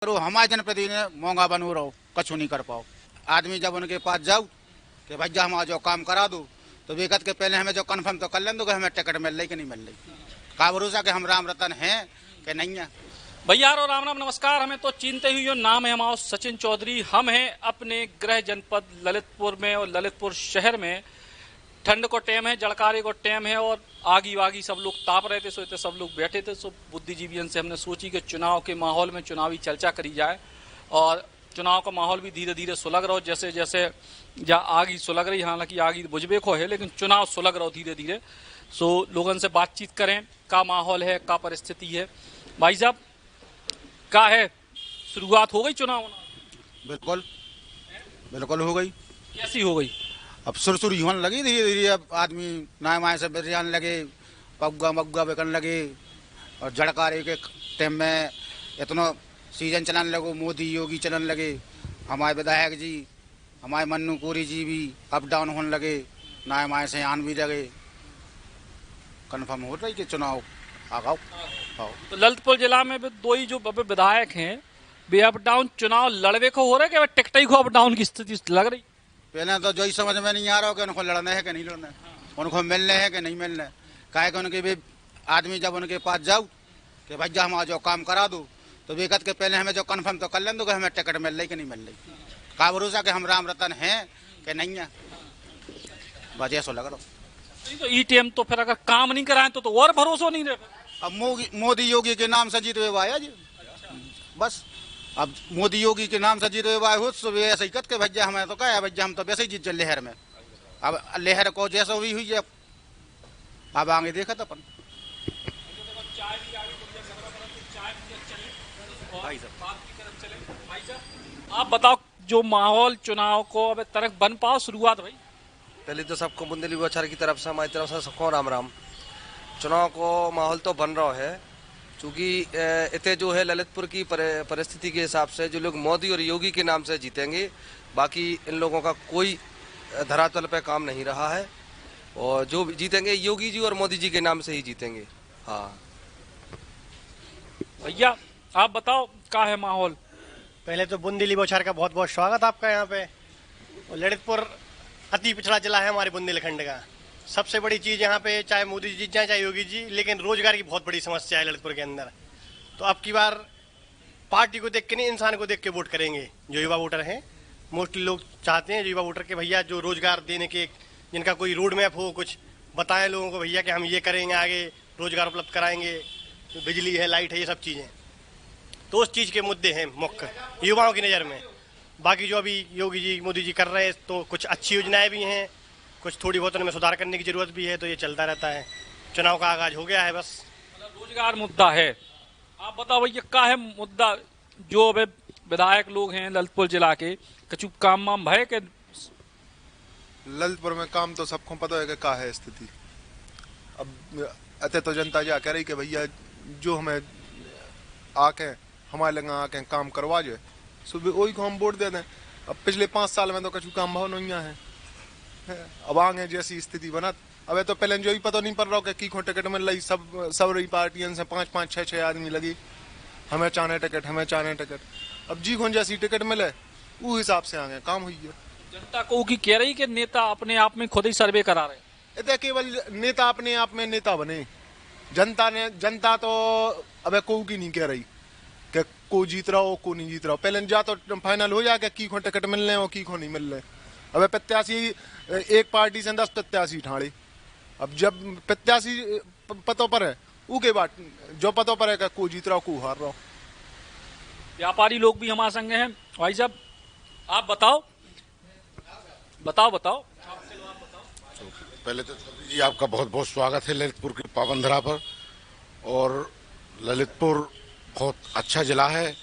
करो हमारे जनप्रतिनिधि ने मोंगा बनो रहो कछु नहीं कर पाओ। आदमी जब उनके पास जाओ कि भैया हमारा जो काम करा दो तो विगत के पहले हमें जो कन्फर्म तो कर लें दो कि हमें टिकट मिल रही कि नहीं मिल रही। का भरोसा कि हम राम रतन हैं कि नहीं है। भैया और राम राम नमस्कार। हमें तो चिंते ही जो नाम है हमारा सचिन चौधरी। हम हैं अपने गृह जनपद ललितपुर में और ललितपुर शहर में ठंड को टाइम है, जड़कारे को टाइम है और आगी वागी सब लोग ताप रहे थे, सोते सब लोग बैठे थे। सो बुद्धिजीवियों से हमने सोची कि चुनाव के माहौल में चुनावी चर्चा करी जाए और चुनाव का माहौल भी धीरे धीरे सुलग रहा हो। जैसे जैसे या आगी सुलग रही, हालांकि आगी बुझबे को है लेकिन चुनाव सुलग रहा हो धीरे धीरे। सो लोगों से बातचीत करें, का माहौल है, का परिस्थिति है। भाई साहब का है, शुरुआत हो गई चुनाव? बिल्कुल बिल्कुल हो गई। कैसी हो गई? अब सुरसुर होने लगी धीरे धीरे। अब आदमी नाय माय से बिरजाने लगे, पग्गा मग्गा बिकने लगे और जड़कारे के टाइम में इतना सीजन चलाने लगो। मोदी योगी चलने लगे, हमारे विधायक जी हमारे मन्नू कोरी जी भी अप डाउन होने लगे, नाय माय से आन भी लगे। कन्फर्म हो रही कि चुनाव आगाओ। तो ललितपुर जिला में भी दो ही जो विधायक हैं वे अप डाउन चुनाव लड़वे को हो रहा है कि टिकट ही को अप डाउन की स्थिति लग रही? पहले तो जो ही समझ में नहीं आ रहा हो कि उनको लड़ना है कि नहीं लड़ना है, उनको मिलने है कि नहीं मिलना है। काहे कि उनके भी आदमी जब उनके पास जाओ कि भैया हमारा जो काम करा दो तो विगत के पहले हमें जो कन्फर्म तो कर लें दो कि हमें टिकट मिल रही कि नहीं मिल रही। का भरोसा कि हम राम रतन हैं कि नहीं है। बस ऐसा लग रहा। तो ईटीएम तो फिर अगर काम नहीं कराएं तो और भरोसा नहीं रहे। अब मोदी योगी के नाम से जीत हुए आया जी। बस अब मोदी योगी के नाम से जीत हुए हो तो ऐसे ही कत के भैया हमें तो क्या है भैया, हम तो वैसे ही जीत जाए लहर में। अब लहर को जैसा हुई हुई है अब आगे देखा था अपन। आप बताओ जो माहौल चुनाव को अब तरफ बन पाओ शुरुआत भाई। पहले तो सबको बुंदेली बौछार की तरफ से, हमारी तरफ से सबको राम राम। चुनाव को माहौल तो बन रहा है क्योंकि इतने जो है ललितपुर की परिस्थिति के हिसाब से जो लोग मोदी और योगी के नाम से जीतेंगे, बाकी इन लोगों का कोई धरातल पे काम नहीं रहा है और जो जीतेंगे योगी जी और मोदी जी के नाम से ही जीतेंगे। हाँ भैया आप बताओ क्या है माहौल? पहले तो बुंदेली बौछार का बहुत बहुत स्वागत आपका यहाँ पे। और ललितपुर अति पिछड़ा जिला है हमारे बुंदेलखंड का। सबसे बड़ी चीज़ यहाँ पे चाहे मोदी जी जीत जाए चाहे योगी जी, लेकिन रोजगार की बहुत बड़ी समस्या है ललितपुर के अंदर। तो अब की बार पार्टी को देख के नहीं, इंसान को देख के वोट करेंगे। जो युवा वोटर हैं मोस्टली लोग चाहते हैं, जो युवा वोटर के भैया जो रोजगार देने के, जिनका कोई रोड मैप हो, कुछ बताएं लोगों को भैया कि हम ये करेंगे, आगे रोजगार उपलब्ध कराएंगे, बिजली है, लाइट है, ये सब चीज़ें। तो उस चीज़ के मुद्दे हैं मुख्य युवाओं की नज़र में। बाकी जो अभी योगी जी मोदी जी कर रहे हैं तो कुछ अच्छी योजनाएं भी हैं, कुछ थोड़ी बहुत उनमें सुधार करने की जरूरत भी है। तो ये चलता रहता है। चुनाव का आगाज हो गया है बस। रोजगार मुद्दा है। आप बताओ भैया क्या है मुद्दा? जो अब विधायक लोग हैं ललितपुर जिला के, कछु काम वाम भय के? ललितपुर में काम तो सबको पता है कि क्या है स्थिति। अब अतः तो जनता जा कह रही कि भैया जो हमें आके हमारे लगा आके काम करवा जाए सुबह वही को हम वोट दे दें। अब पिछले 5 साल में तो कछु काम भाव नहीं है। अब आगे जैसी स्थिति बना, अब तो पहले जो ही पता नहीं पड़ रहा कि की टिकट मिल रही। सब रही पार्टियों से 5-5, 6-6 आदमी लगी, हमें चाहने टिकट, हमें चाहने टिकट। अब जी कौन जैसी टिकट मिले वो हिसाब से आगे काम हुई है। जनता को की कह रही कि नेता अपने आप में खुद ही सर्वे करा रहे? इतने केवल नेता अपने आप में नेता बने। जनता तो अब को की नहीं कह रही कि को जीत रहा हो को नहीं जीत रहा हो। पहले जा तो फाइनल हो जाए की को टिकट मिल रहे हो की को नहीं मिल रहे। अब प्रत्याशी एक पार्टी से 10 प्रत्याशी ठाड़े। अब जब प्रत्याशी पतों पर है उसके बाद जो पतों पर है कि को जीत रहा हो को हार रहा हो। व्यापारी लोग भी हमारे संग हैं। भाई साहब आप बताओ बताओ बताओ। पहले तो जी आपका बहुत बहुत स्वागत है ललितपुर की पावनधरा पर। और ललितपुर बहुत अच्छा जिला है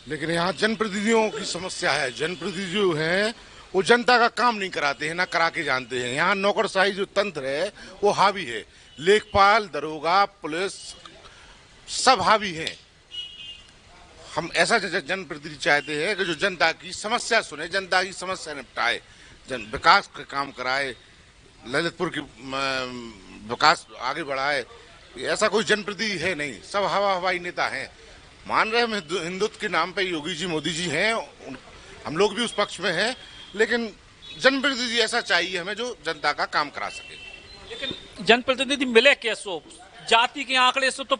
लेकिन यहाँ जनप्रतिनिधियों की समस्या है। जनप्रतिनिधि जो हैं वो जनता का काम नहीं कराते हैं, ना करा के जानते हैं। यहाँ नौकरशाही जो तंत्र है वो हावी है। लेखपाल, दरोगा, पुलिस सब हावी हैं। हम ऐसा जनप्रतिनिधि चाहते हैं कि जो जनता की समस्या सुने, जनता की समस्या निपटाए, विकास का काम कराए, ललितपुर की विकास आगे बढ़ाए। ऐसा कोई जनप्रतिनिधि है नहीं, सब हवाई नेता हैं। मान रहे हम हिंदुत्व के नाम पे योगी जी मोदी जी हैं, हम लोग भी उस पक्ष में हैं, लेकिन जनप्रतिनिधि ऐसा चाहिए हमें जो जनता का काम करा सके। लेकिन जनप्रतिनिधि मिले कैसो? जाति के आंकड़े से तो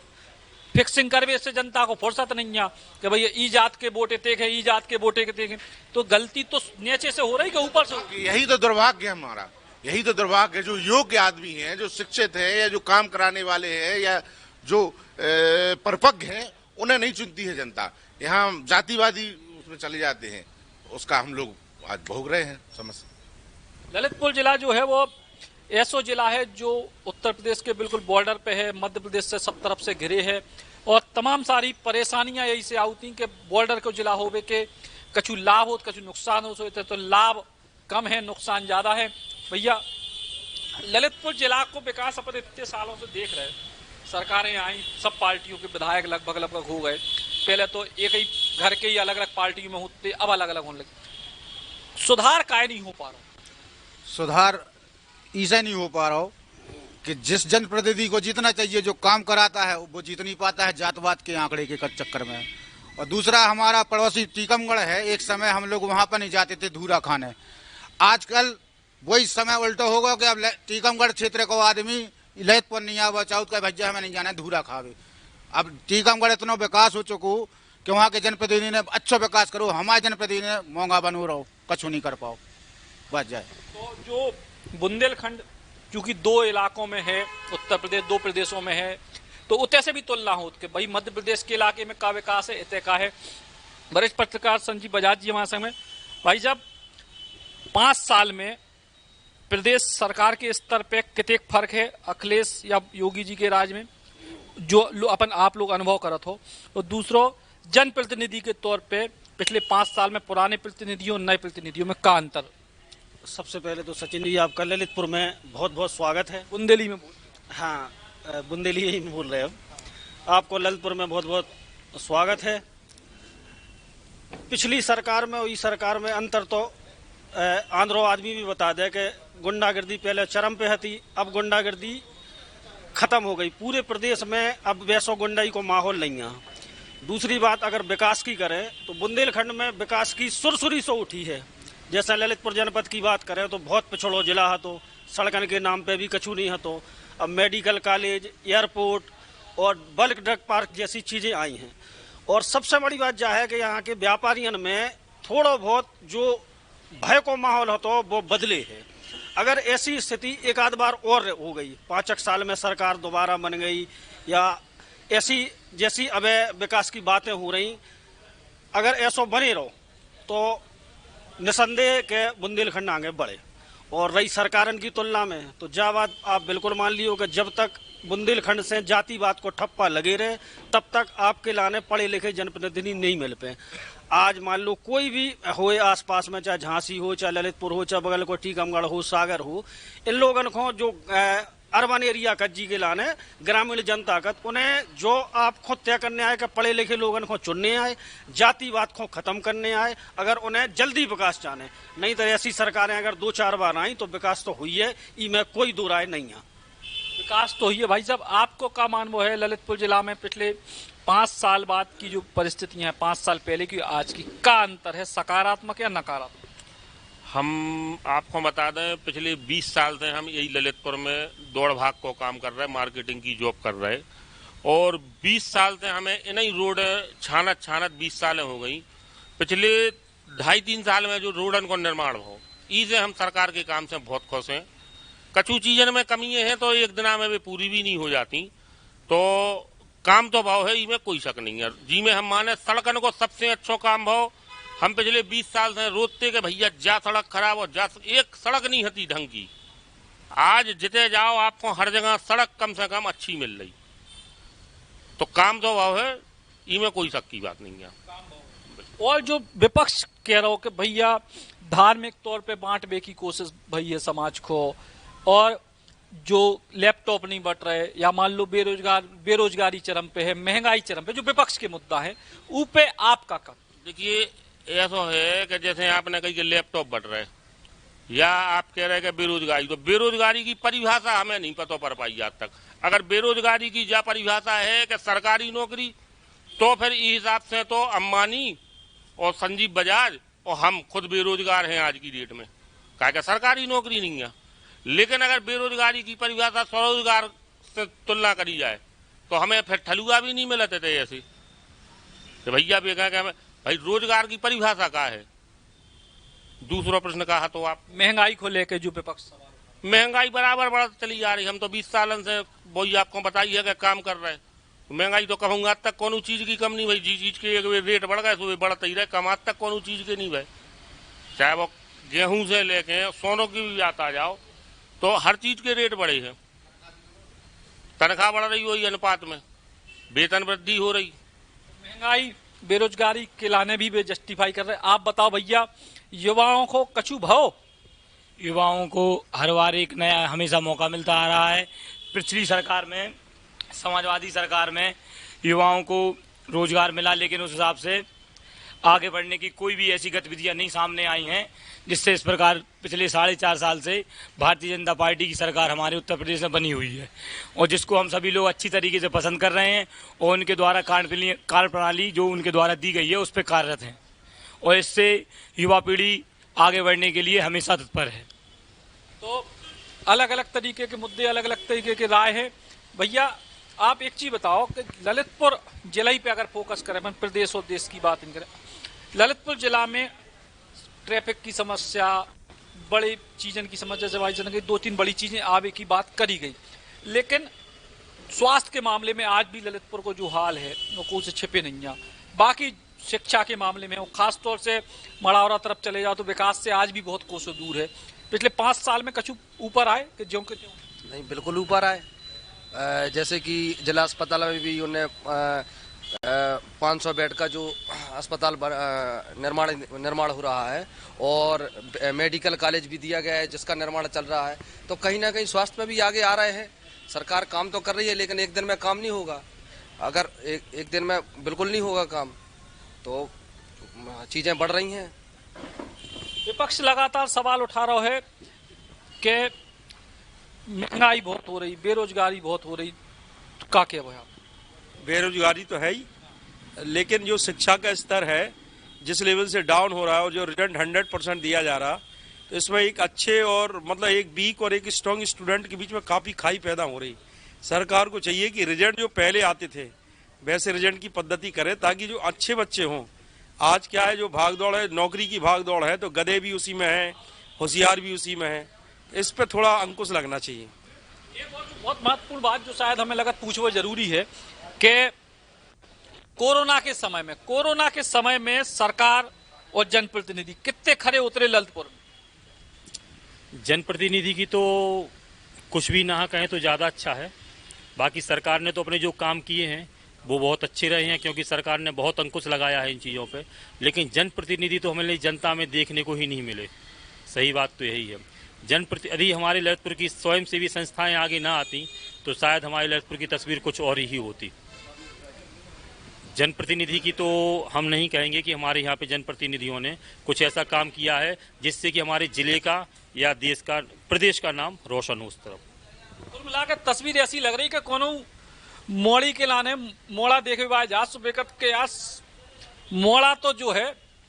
फिक्सिंग करवे से जनता को फुर्सत नहीं है कि भाई ई जात के वोटे देखे, ई जात के वोटे के देखे। तो गलती तो नीचे से हो रही कि ऊपर से? यही तो दुर्भाग्य है हमारा, यही तो दुर्भाग्य है। जो योग्य आदमी हैं, जो शिक्षित है, या जो काम कराने वाले हैं, या जो परिपक्व हैं, उन्हें नहीं चुनती है जनता। यहाँ जातिवादी उसमें चले जाते हैं, उसका हम लोग आज भोग रहे हैं समस्या। ललितपुर जिला जो है वो ऐसा जिला है जो उत्तर प्रदेश के बिल्कुल बॉर्डर पे है, मध्य प्रदेश से सब तरफ से घिरे है, और तमाम सारी परेशानियां यही से आती कि बॉर्डर को जिला होवे के कछु लाभ हो कछु नुकसान हो सोते, तो लाभ कम है, नुकसान ज्यादा है। भैया ललितपुर जिला को विकास अपन इतने सालों से देख रहे, सरकारें आई, सब पार्टियों के विधायक लगभग हो गए, पहले तो एक ही घर के ही अलग अलग पार्टियों में होते, अब अलग अलग होने लगे। सुधार काहे नहीं हो पा रहा? सुधार ऐसा नहीं हो पा रहा हो कि जिस जनप्रतिनिधि को जीतना चाहिए, जो काम कराता है, वो जीत नहीं पाता है जातवाद के आंकड़े के चक्कर में। और दूसरा हमारा पड़ोसी टीकमगढ़ है, एक समय हम लोग वहां पर नहीं जाते थे धूरा खाने, आजकल वही समय उल्टा होगा कि अब टीकमगढ़ क्षेत्र को आदमी ललितपुर नहीं आवा चाउत का भज्जा हमें नहीं जाना धूरा खावे। अब टीकमगढ़ इतना विकास हो चुको कि वहाँ के जनप्रतिनिधि ने अच्छा विकास करो, हमारे जनप्रतिनिधि ने महंगा बनो रहो, कछु नहीं कर पाओ, बच जाए। तो जो बुंदेलखंड क्योंकि दो इलाकों में है, उत्तर प्रदेश दो प्रदेशों में है, तो उतने से भी तुलना हो कि भाई मध्य प्रदेश के इलाके में का विकास है, इतने का है। वरिष्ठ पत्रकार संजीव बजाज जी हमारे संग में। भाई जब 5 साल में प्रदेश सरकार के स्तर पे कितने फर्क है अखिलेश या योगी जी के राज में, जो अपन आप लोग अनुभव करत हो, और दूसरों जनप्रतिनिधि के तौर पे पिछले 5 साल में पुराने प्रतिनिधियों नए प्रतिनिधियों में का अंतर? सबसे पहले तो सचिन जी आपका ललितपुर में बहुत बहुत स्वागत है। बुंदेली में हाँ, बुंदेली ही में बोल रहे हो। आपको ललितपुर में बहुत बहुत स्वागत है। पिछली सरकार में और इस सरकार में अंतर तो आंध्रो आदमी भी बता दे कि गुंडागर्दी पहले चरम पे थी, अब गुंडागर्दी खत्म हो गई पूरे प्रदेश में, अब वैसो गुंडाई को माहौल नहीं है। दूसरी बात अगर विकास की करें तो बुंदेलखंड में विकास की सुरसुरी से उठी है। जैसे ललितपुर जनपद की बात करें तो बहुत पिछड़ो जिला है, तो सड़कन के नाम पे भी कछु नहीं है, तो अब मेडिकल कॉलेज, एयरपोर्ट और बल्क ड्रग पार्क जैसी चीज़ें आई हैं। और सबसे बड़ी बात यह है कि यहाँ के व्यापारियों में थोड़ा बहुत जो भय को माहौल हो तो वो बदले है। अगर ऐसी स्थिति एक आध बार और हो गई, 5 साल में सरकार दोबारा बन गई, या ऐसी जैसी अब विकास की बातें हो रही, अगर ऐसा बने रहो तो निसंदेह के बुंदेलखंड आगे बढ़े। और रही सरकारन की तुलना में तो जा बात आप बिल्कुल मान लियो कि जब तक बुंदेलखंड से जातिवाद को ठप्पा लगे रहे तब तक आपके लाने पढ़े लिखे जनप्रतिनिधि नहीं मिल पे। आज मान लो कोई भी हो आसपास में, चाहे झांसी हो, चाहे ललितपुर हो, चाहे बगल को टीकमगढ़ हो, सागर हो, इन लोगों को जो अर्बन एरिया का जी के लाने ग्रामीण जनता का, उन्हें जो आप खुद तय करने आए कि पढ़े लिखे लोगों को चुनने आए, जातिवाद को खत्म करने आए, अगर उन्हें जल्दी विकास चाहने। नहीं तो ऐसी सरकारें अगर 2-4 बार आई तो विकास तो हुई है, इसमें कोई दो राय नहीं है। विकास तो हुई है। भाई साहब आपको क्या मानव है ललितपुर जिला में पिछले 5 साल बाद की जो परिस्थितियां हैं, 5 साल पहले की आज की, क्या अंतर है, सकारात्मक या नकारात्मक? हम आपको बता दें पिछले 20 साल से हम यही ललितपुर में दौड़ भाग को काम कर रहे हैं, मार्केटिंग की जॉब कर रहे हैं, और 20 साल से हमें इन्हीं रोड छानत 20 सालें हो गई। पिछले 2.5-3 साल में जो रोडन को निर्माण हो, इसे हम सरकार के काम से बहुत खुश हैं। कछु चीज़न में कमी हैं तो एक दिना में भी पूरी भी नहीं हो जाती, तो काम तो भाव है, इसमें कोई शक नहीं है। जी में हम माने सड़कन को सबसे अच्छा काम भाव, हम पिछले 20 साल से रोकते कि भैया जा सड़क खराब हो, जा एक सड़क नहीं होती ढंग की। आज जिते जाओ आपको हर जगह सड़क कम से कम अच्छी मिल रही, तो काम तो भाव है, इसमें कोई शक की बात नहीं है। और जो विपक्ष कह रहा हो कि भैया धार्मिक तौर पे बांटने की कोशिश भई है समाज को, और जो लैपटॉप नहीं बट रहे, या मान लो बेरोजगारी चरम पे है, महंगाई चरम पे, जो विपक्ष के मुद्दा है, ऊपे आपका काम? देखिए ऐसा है कि जैसे आपने कही कि लैपटॉप बट रहे, या आप कह रहे हैं कि बेरोजगारी, तो बेरोजगारी की परिभाषा हमें नहीं पता पड़ पाई आज तक। अगर बेरोजगारी की जा परिभाषा है कि सरकारी नौकरी तो फिर इस हिसाब से तो अंबानी और संजीव बजाज और हम खुद बेरोजगार हैं आज की डेट में, क्या सरकारी नौकरी नहीं है। लेकिन अगर बेरोजगारी की परिभाषा स्वरोजगार से तुलना करी जाए तो हमें फिर ठलुआ भी नहीं मिलते थे ऐसे। तो भैया भी कहा भाई रोजगार की परिभाषा क्या है। दूसरा प्रश्न कहा तो आप महंगाई को लेकर जो विपक्ष सवाल, महंगाई बराबर बढ़ती चली जा रही। हम तो 20 सालन से वही आपको बताई है कि काम कर रहे हैं। महंगाई तो कहूँगा आज तक कोनो चीज की कम नहीं भाई, जिस चीज के रेट बढ़ गए तो बढ़ते ही रहे, कम आज तक कोनो चीज के नहीं भाई। चाहे वो गेहूं से लेके सोनों की भी बात आ जाओ तो हर चीज के रेट बढ़े हैं। तनख्वाह बढ़ रही वही अनुपात में, वेतन वृद्धि हो रही। महंगाई बेरोजगारी के लाने भी वे जस्टिफाई कर रहे हैं। आप बताओ भैया, युवाओं को कछु भाव? युवाओं को हर बार एक नया हमेशा मौका मिलता आ रहा है। पिछली सरकार में, समाजवादी सरकार में युवाओं को रोजगार मिला, लेकिन उस हिसाब से आगे बढ़ने की कोई भी ऐसी गतिविधियां नहीं सामने आई हैं जिससे इस प्रकार पिछले 4.5 साल से भारतीय जनता पार्टी की सरकार हमारे उत्तर प्रदेश में बनी हुई है और जिसको हम सभी लोग अच्छी तरीके से पसंद कर रहे हैं और उनके द्वारा कार्य प्रणाली जो उनके द्वारा दी गई है उस पर कार्यरत हैं और इससे युवा पीढ़ी आगे बढ़ने के लिए हमेशा तत्पर है। तो अलग अलग तरीके के मुद्दे, अलग अलग तरीके के राय है। भैया आप एक चीज बताओ कि ललितपुर जिला ही पे अगर फोकस करें, अपन प्रदेश और देश की बात नहीं करें, ललितपुर जिला में ट्रैफिक की समस्या, बड़ी चीज़ों की समस्या से भाई 2-3 बड़ी चीजें आगे की बात करी गई, लेकिन स्वास्थ्य के मामले में आज भी ललितपुर को जो हाल है वो कोई से छिपे नहीं है। बाकी शिक्षा के मामले में, खास तौर से मड़ावरा तरफ चले जाओ तो विकास से आज भी बहुत कोसों दूर है। पिछले 5 साल में कछु ऊपर आए कि ज्यों के त्यों? नहीं, बिल्कुल ऊपर आए। जैसे कि जिला अस्पताल में भी उन्हें 500 बेड का जो अस्पताल निर्माण हो रहा है और मेडिकल कॉलेज भी दिया गया है जिसका निर्माण चल रहा है। तो कहीं ना कहीं स्वास्थ्य में भी आगे आ रहे हैं। सरकार काम तो कर रही है लेकिन एक दिन में काम नहीं होगा। अगर एक दिन में बिल्कुल नहीं होगा काम तो चीज़ें बढ़ रही हैं। विपक्ष लगातार सवाल उठा रहा है कि महंगाई बहुत हो रही, बेरोजगारी बहुत हो रही, क्या क्या भाई? बेरोजगारी तो है ही, लेकिन जो शिक्षा का स्तर है जिस लेवल से डाउन हो रहा है और जो रिजल्ट 100% दिया जा रहा, तो इसमें एक अच्छे और मतलब एक वीक और एक स्ट्रॉन्ग स्टूडेंट के बीच में काफ़ी खाई पैदा हो रही। सरकार को चाहिए कि रिजल्ट जो पहले आते थे वैसे रिजल्ट की पद्धति करे ताकि जो अच्छे बच्चे हों। आज क्या है, जो भागदौड़ है, नौकरी की भागदौड़ है, तो गधे भी उसी में हैं, होशियार भी उसी में है। इस पर थोड़ा अंकुश लगना चाहिए। एक बहुत महत्वपूर्ण बात जो शायद हमें लगा पूछना जरूरी है कि कोरोना के समय में सरकार और जनप्रतिनिधि कितने खरे उतरे ललितपुर में? जनप्रतिनिधि की तो कुछ भी ना कहें तो ज़्यादा अच्छा है। बाकी सरकार ने तो अपने जो काम किए हैं वो बहुत अच्छे रहे हैं क्योंकि सरकार ने बहुत अंकुश लगाया है इन चीज़ों पे, लेकिन जनप्रतिनिधि तो हमें जनता में देखने को ही नहीं मिले। सही बात तो यही है। यदि हमारे ललितपुर की स्वयंसेवी संस्थाएं आगे ना आती तो शायद हमारे ललितपुर की तस्वीर कुछ और ही होती। जनप्रतिनिधि की तो हम नहीं कहेंगे कि हमारे यहाँ पे जनप्रतिनिधियों ने कुछ ऐसा काम किया है जिससे कि हमारे जिले का या देश का, प्रदेश का नाम रोशन हो उस तरफ। कुल मिलाकर तस्वीर ऐसी लग रही कि कोनो मोड़ी के लाने मोड़ा देखे बाद बेकत के यार मोड़ा तो जो है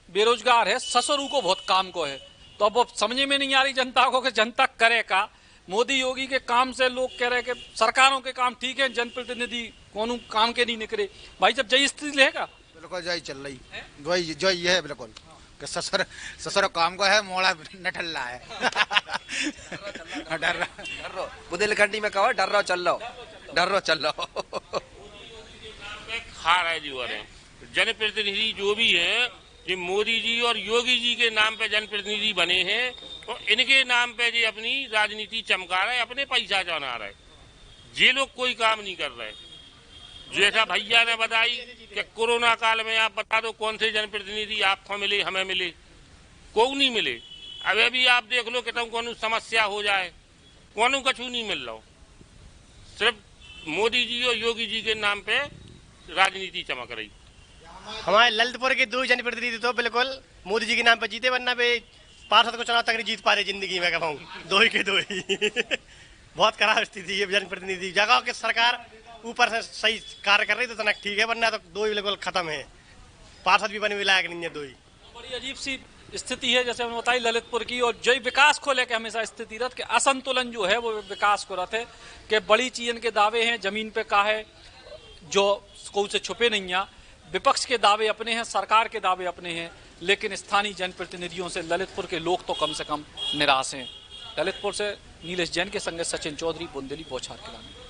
बेरोजगार है, ससुरु को बहुत काम को है। तो अब समझ में नहीं आ रही जनता को कि जनता करे का। मोदी योगी के काम से लोग कह रहे कि सरकारों के काम ठीक है, जनप्रतिनिधि कौन काम के नहीं निकले। भाई जब जय स्थिति रहेगा बिल्कुल जय चल रही वही जो ये है बिल्कुल कि ससुर काम को है, मोड़ा नठल्ला है। डर रहा बुंदेलखंडी में कहो डर रहा चल रहा खा रहे जी। जनप्रतिनिधि जो भी है, ये मोदी जी और योगी जी के नाम पे जनप्रतिनिधि बने हैं और इनके नाम पे जी अपनी राजनीति चमका रहे, अपने पैसा चौना रहे। ये लोग कोई काम नहीं कर रहे। जैसा भैया ने बताई कि कोरोना काल में आप बता दो कौन से जनप्रतिनिधि आपको मिले, हमें मिले, कोई नहीं मिले। अब भी आप देख लो कि तुम कौन समस्या हो जाए, कौन कछु नहीं मिल रहा। सिर्फ मोदी जी और योगी जी के नाम पे राजनीति चमक रही। हमारे ललितपुर के 2 जनप्रतिनिधि तो बिल्कुल मोदी जी के नाम पे जीते, वरना वे पार्षद को चुनाव तक नहीं जीत पा रहे जिंदगी में। कहूँ 2 ही बहुत खराब स्थिति है। जनप्रतिनिधि जगह के सरकार ऊपर से सही कार्य कर रही तो इतना ठीक है, वरना तो दो ही बिल्कुल खत्म है। पार्षद भी बने हुए लायक नहीं है दो ही। बड़ी अजीब सी स्थिति है, जैसे हमने बताई ललितपुर की, और जो विकास को लेकर हमेशा स्थिति रथ के असंतुलन जो है वो विकास को रथ है कि बड़ी चीजन के दावे हैं, जमीन पे का है जो कोई से छुपे नहीं है। विपक्ष के दावे अपने हैं, सरकार के दावे अपने हैं, लेकिन स्थानीय जनप्रतिनिधियों से ललितपुर के लोग तो कम से कम निराश हैं। ललितपुर से नीलेश जैन के संग सचिन चौधरी, बुंदेली बौछार किला में।